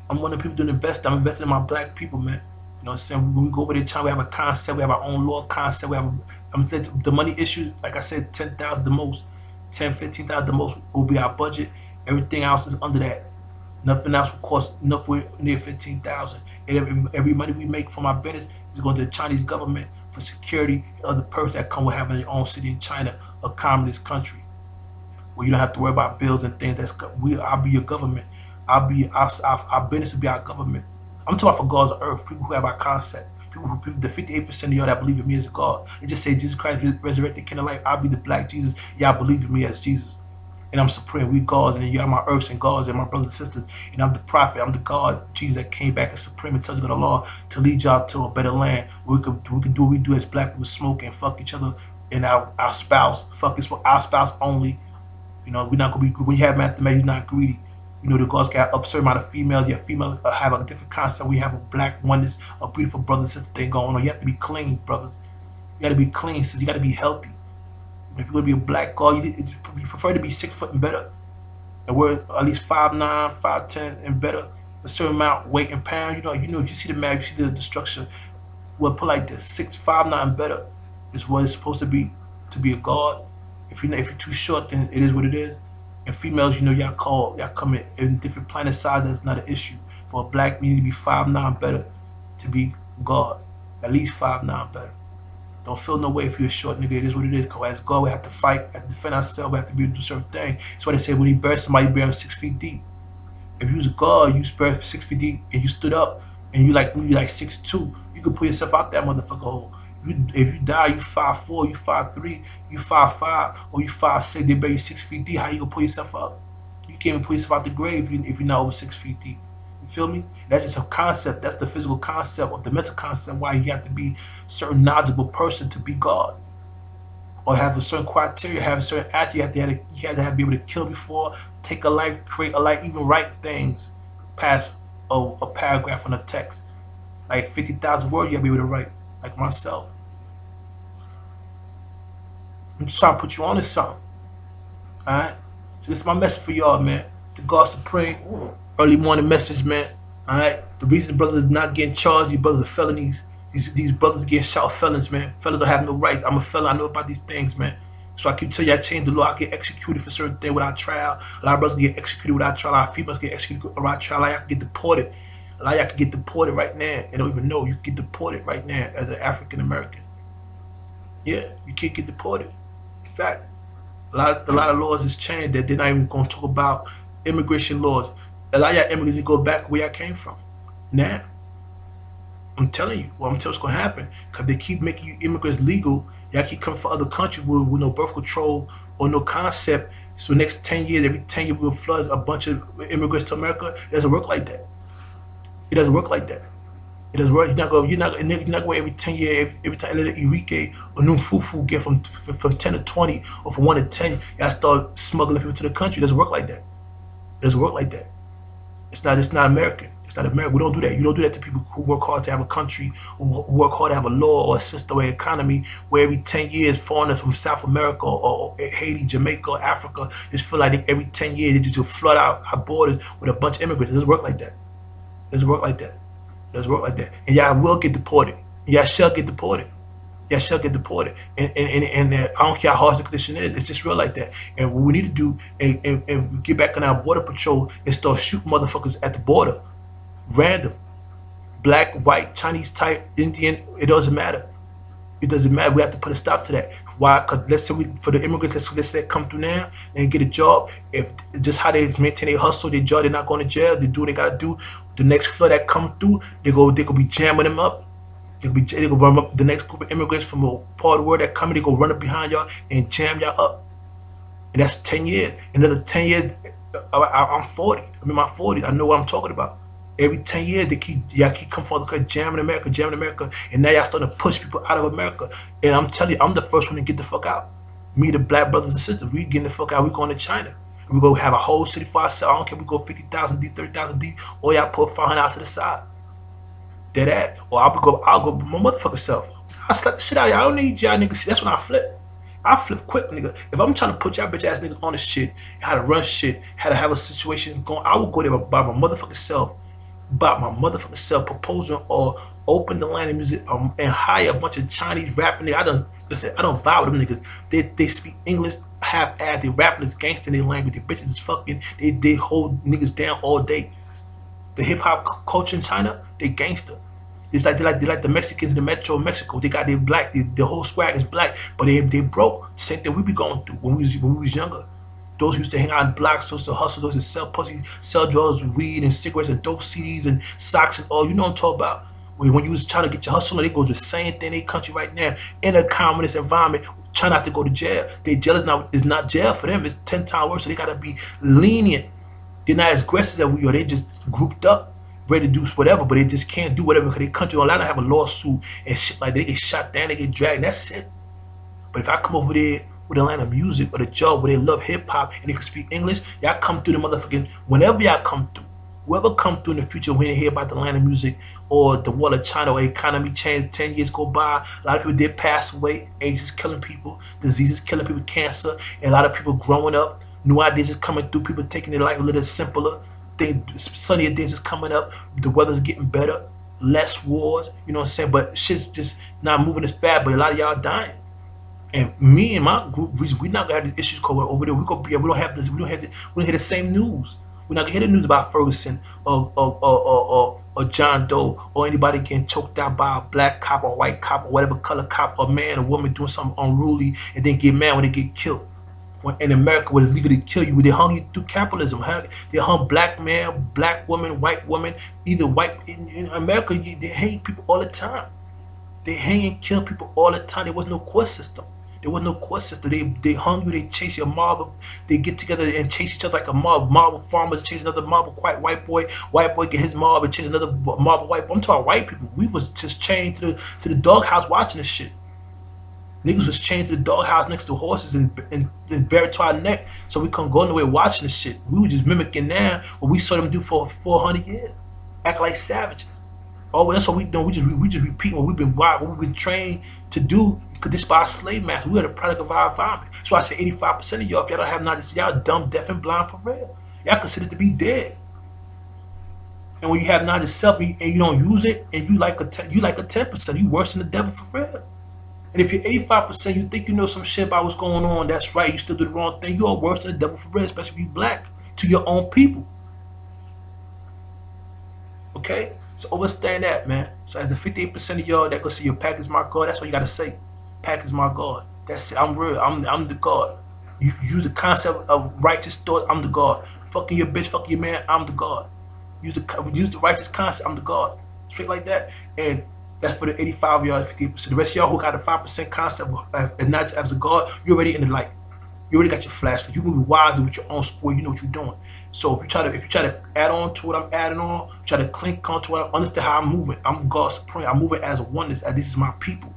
I'm one of the people doing invest. I'm investing in my black people, man. You know what I'm saying? When we go over there, China, we have a concept. We have our own law concept. We have the money issue. Like I said, 10,000 the most, 10, 15,000 the most will be our budget. Everything else is under that. Nothing else will cost nowhere near 15,000. And every money we make from our business is going to the Chinese government for security and other perks that come with having their own city in China, a communist country, where you don't have to worry about bills and things. I'll be your government. Our business will be our government. I'm talking about for God's earth, people who have our concept. The 58% of y'all that believe in me as God. They just say Jesus Christ resurrected king of life. I'll be the black Jesus. Y'all believe in me as Jesus. And I'm supreme. We gods, and y'all my earths and gods and my brothers and sisters. And I'm the prophet. I'm the God, Jesus, that came back as supreme intelligent of the law to lead y'all to a better land where we could do what we do as black people, smoke and fuck each other and our spouse, fuck our spouse only. You know, we're not gonna be, when you have mathematics, you're not greedy. You know, the gods got a certain amount of females. Yeah, females have a different concept. We have a black oneness, a beautiful brother and sister thing going on. You have to be clean, brothers. You got to be clean, sis. You got to be healthy. If you're going to be a black god, you prefer to be 6 foot and better. And we're at least 5'9", 5'10", and better. A certain amount weight in pounds. You know, if you see the map, you see the structure. We'll put like this: 6'5", 9 better is what it's supposed to be a god. If you're too short, then it is what it is. And females, you know, y'all come in different planet size. That's not an issue. For a black, you need to be 5'9" better to be God. At least 5'9" better. Don't feel no way if you're a short nigga. It is what it is. Cause as God, we have to fight, we have to defend ourselves. We have to be able to do certain things. That's why they say when you bury somebody, you bury them 6 feet deep. If you was a God, you buried 6 feet deep, and you stood up, and you like 6'2", you could pull yourself out that motherfucker hole. If you die, you 5'4", you 5'3", you 5'5", or you 5'6", they bury you 6 feet deep. How you gonna pull yourself up? You can't even pull yourself out the grave if you're not over 6 feet deep. You feel me? That's just a concept. That's the physical concept or the mental concept why you have to be a certain knowledgeable person to be God, or have a certain criteria, have a certain attribute. You have to be able to kill before, take a life, create a life, even write things past a paragraph on a text. Like 50,000 words, you have to be able to write. Like myself. I'm just trying to put you on to something. Alright? So this is my message for y'all, man. It's the God Supreme early morning message, man. Alright? The reason brothers are not getting charged, these brothers are felonies. These brothers are getting shot felons, man. Felons don't have no rights. I'm a felon, I know about these things, man. So I keep telling you, I changed the law. I get executed for certain things without trial. A lot of brothers get executed without trial. A lot of females get executed without trial. A lot of y'all can get deported. A lot of y'all can get deported right now. They don't even know you can get deported right now as an African American. Yeah, you can't get deported. In fact, a lot of laws has changed that they're not even going to talk about immigration laws. A lot of y'all immigrants go back where y'all came from. Now, I'm telling you, what's going to happen, because they keep making you immigrants legal. Y'all keep coming from other countries with no birth control or no concept. So next 10 years, every 10 years we'll flood a bunch of immigrants to America. It doesn't work like that. It doesn't work like that. It doesn't work. You're not going every 10 years, every time Enrique or Numfufu get from 10 to 20 or from 1 to 10, y'all start smuggling people to the country. It doesn't work like that. It doesn't work like that. It's not American. It's not American. We don't do that. You don't do that to people who work hard to have a country, who work hard to have a law or a system or an economy where every 10 years foreigners from South America or Haiti, Jamaica, or Africa just feel like every 10 years they just flood out our borders with a bunch of immigrants. It doesn't work like that. It doesn't work like that. It doesn't work like that. And y'all will get deported. Y'all shall get deported. Y'all shall get deported. And I don't care how harsh the condition is. It's just real like that. And what we need to do and get back on our border patrol is start shooting motherfuckers at the border. Random. Black, white, Chinese type, Indian, it doesn't matter. It doesn't matter. We have to put a stop to that. Why? Because let's say for the immigrants, let's say they come through now and get a job. If just how they maintain their hustle, their job, they're not going to jail. They do what they gotta do. The next flood that come through, they could be jamming them up. They go run up the next group of immigrants from a part of the world that come in. They go run up behind y'all and jam y'all up. And that's 10 years. Another 10 years, I'm 40. I'm in my 40s. I know what I'm talking about. Every 10 years, y'all keep coming from the country, jamming America. And now y'all starting to push people out of America. And I'm telling you, I'm the first one to get the fuck out. Me, the black brothers and sisters, we getting the fuck out. We going to China. We go have a whole city for ourselves. I don't care if we go 50,000 deep, 30,000 deep, or y'all put 500 out to the side. Dead ass. Or I'll go my motherfucking self. I slap the shit out of y'all. I don't need y'all niggas. See, that's when I flip. I flip quick, nigga. If I'm trying to put y'all bitch ass niggas on the shit, how to run shit, how to have a situation going, I will go there by my motherfucking self, proposing or open the line of music and hire a bunch of Chinese rapping niggas. I don't vibe with them niggas. They speak English half-ass. They rapping this gangster in their language. The bitches is fucking. They hold niggas down all day. The hip hop culture in China, they gangster. It's like they like the Mexicans in the metro of Mexico. They got their black. The whole swag is black, but they broke. Same thing we be going through when we was younger. Those who used to hang out in blocks, those to hustle, those to sell pussy, sell drugs, weed, and cigarettes, and dope CDs, and socks, and all. You know what I'm talking about. When you was trying to get your hustle, they go to the same thing in their country right now. In a communist environment, try not to go to jail. Their jail is not jail for them. It's 10 times worse, so they got to be lenient. They're not as aggressive as we are. They just grouped up, ready to do whatever, but they just can't do whatever because their country don't allow to have a lawsuit and shit like that. They get shot down, they get dragged, and that's it. But if I come over there with a line of music or the job where they love hip hop and they can speak English, y'all come through the motherfucking, whenever y'all come through, whoever come through in the future when they hear about the line of music or the wall of China or economy change, 10 years go by, a lot of people did pass away, AIDS is killing people, diseases killing people, cancer, and a lot of people growing up, new ideas is coming through, people taking their life a little simpler, sunnier days is coming up, the weather's getting better, less wars, you know what I'm saying, but shit's just not moving as fast, but a lot of y'all dying. And me and my group, we not gonna have these issues going over there. We don't have this. We don't hear the same news. We're not gonna hear the news about Ferguson or John Doe or anybody getting choked out by a black cop or white cop or whatever color cop or man or woman doing something unruly and then get mad when they get killed. When in America, where it's legal to kill you, they hung you through capitalism. They hung black man, black woman, white woman, either white. In America, they hang people all the time. They hang and kill people all the time. There was no court system. There was no court system. They hung you, they chase your mob, they get together and chase each other like a mob. Mob of farmers chase another mob of white boy get his mob and chase another mob of white boy. I'm talking white people. We was just chained to the doghouse watching this shit. Niggas was chained to the doghouse next to horses and buried to our neck so we couldn't go nowhere watching this shit. We were just mimicking now what we saw them do for 400 years. Act like savages. Oh, that's what we do. We just repeat what we've been trained to do. Because this by our slave master, we are the product of our environment. So I say 85% of y'all, if y'all don't have knowledge, y'all dumb, deaf, and blind for real. Y'all considered to be dead. And when you have knowledge self and you don't use it, and you like a 10%, you worse than the devil for real. And if you're 85%, you think you know some shit about what's going on, that's right, you still do the wrong thing, you are worse than the devil for real, especially if you black, to your own people. Okay? So understand that, man. So as the 58% of y'all that go see your PAQ is my God, that's what you gotta say. PAQ is my God. That's it. I'm real. I'm the God. You use the concept of righteous thought, I'm the God. Fucking your bitch, fucking your man, I'm the God. Use the righteous concept, I'm the God. Straight like that. And that's for the 85 of y'all, 58%. The rest of y'all who got the 5% concept and not as a God, you're already in the light. You already got your flashlight. You move wisely with your own square. You know what you're doing. So if you try to add on to what I'm adding on, try to clink on to what I understand how I'm moving. I'm God supreme. I'm moving as a oneness. As this is my people.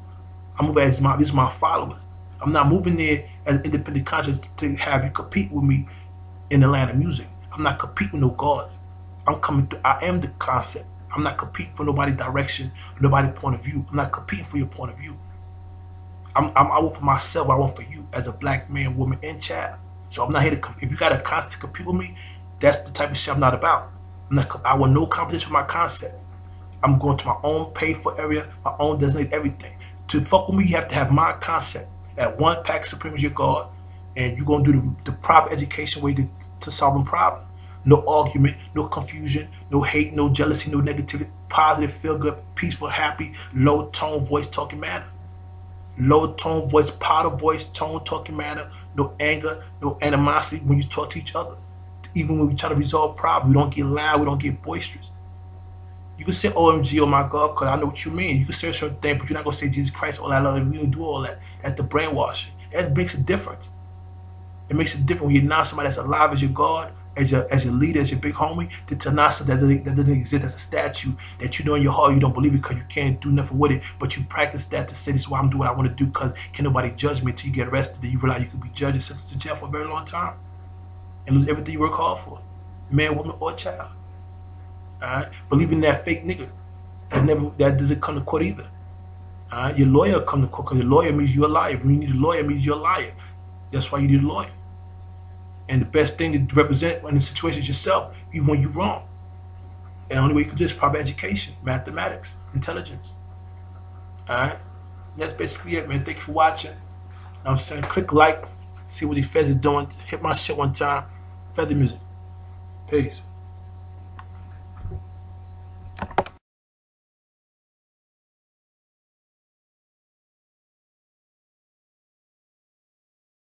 I'm moving as these are my followers. I'm not moving there as an independent conscious to have you compete with me in the land of music. I'm not competing with no gods. I'm coming through. I am the concept. I'm not competing for nobody's direction, nobody's point of view. I'm not competing for your point of view. I want for myself. I want for you as a black man, woman, and child. So I'm not here to compete. If you got a concept to compete with me, that's the type of shit I'm not about. I want no competition for my concept. I'm going to my own paid for area, my own designated everything. To fuck with me, you have to have my concept. That one PAQ supreme is your God, and you're gonna do the proper education way to solve a problem. No argument, no confusion, no hate, no jealousy, no negativity. Positive, feel good, peaceful, happy, low tone voice talking manner. low tone voice, powder voice, tone, talking manner, no anger, no animosity when you talk to each other. Even when we try to resolve problems, we don't get loud, we don't get boisterous. You can say OMG, oh my God, because I know what you mean. You can say a certain thing, but you're not going to say Jesus Christ, all that love. We don't do all that. That's the brainwashing. That makes a difference. It makes it different when you announce somebody that's alive as your God, as your leader, as your big homie, to announce that doesn't exist as a statue that you know in your heart you don't believe it because you can't do nothing with it, but you practice that to say this is why I'm doing what I want to do because can nobody judge me until you get arrested. Then you realize you could be judged and sentenced to jail for a very long time and lose everything you work hard for, man, woman, or child. All right, believing that fake nigga that doesn't come to court either. All right, your lawyer come to court because your lawyer means you're a liar. When you need a lawyer, it means you're a liar. That's why you need a lawyer. And the best thing to represent in the situation is yourself, even when you're wrong. And the only way you can do is probably education, mathematics, intelligence. All right, that's basically it, man. Thank you for watching. I'm saying, click like, see what these feds are doing. Hit my shit one time. Feather music. Peace.